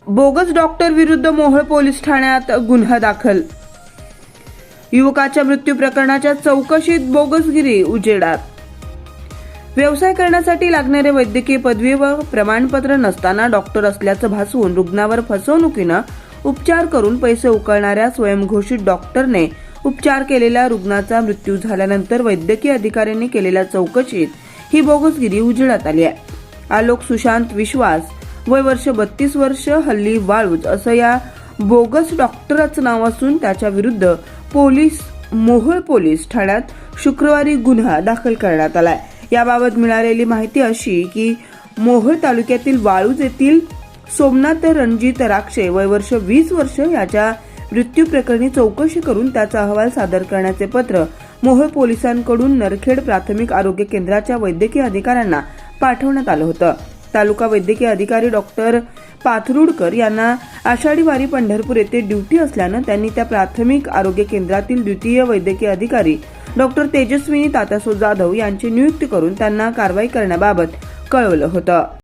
Bogus doctor विरुद्ध Mohol police ठाण्यात गुन्हा दाखल. युवकाच्या मृत्यू प्रकरणाच्या चौकशीत बोगसगिरी उजेडात. व्यवसाय करण्यासाठी लागणारे वैद्यकीय पदवी व प्रमाणपत्र नसताना डॉक्टर असल्याचं भासवून रुग्णावर फसवणुकीनं उपचार करून पैसे उकळणाऱ्या स्वयंघोषित डॉक्टरने उपचार केलेल्या रुग्णाचा मृत्यू झाल्यानंतर वैद्यकीय अधिकाऱ्यांनी केलेल्या चौकशीत ही बोगसगिरी उजेडात आली आहे. आलोक सुशांत विश्वास, वय वर्ष 32 वर्ष, हल्ली वाळूज असं या बोगस डॉक्टरचं नाव असून त्याच्या विरुद्ध मोहोळ पोलीस ठाण्यात शुक्रवारी गुन्हा दाखल करण्यात आलाय. याबाबत मिळालेली माहिती अशी की मोहोळ तालुक्यातील वाळूज येथील सोमनाथ रणजित राक्षे, वय वर्ष 20 वर्ष याच्या मृत्यू प्रकरणी चौकशी करून त्याचा अहवाल सादर करण्याचे पत्र मोहोळ पोलिसांकडून नरखेड प्राथमिक आरोग्य केंद्राच्या वैद्यकीय अधिकाऱ्यांना पाठवण्यात आलं होतं. तालुका वैद्यकीय अधिकारी डॉक्टर पाथरुडकर यांना आषाढी वारी पंढरपूर येथे ड्युटी असल्यानं त्यांनी त्या प्राथमिक आरोग्य केंद्रातील द्वितीय वैद्यकीय अधिकारी डॉक्टर तेजस्विनी तात्यासो जाधव यांची नियुक्ती करून त्यांना कारवाई करण्याबाबत कळवलं होतं.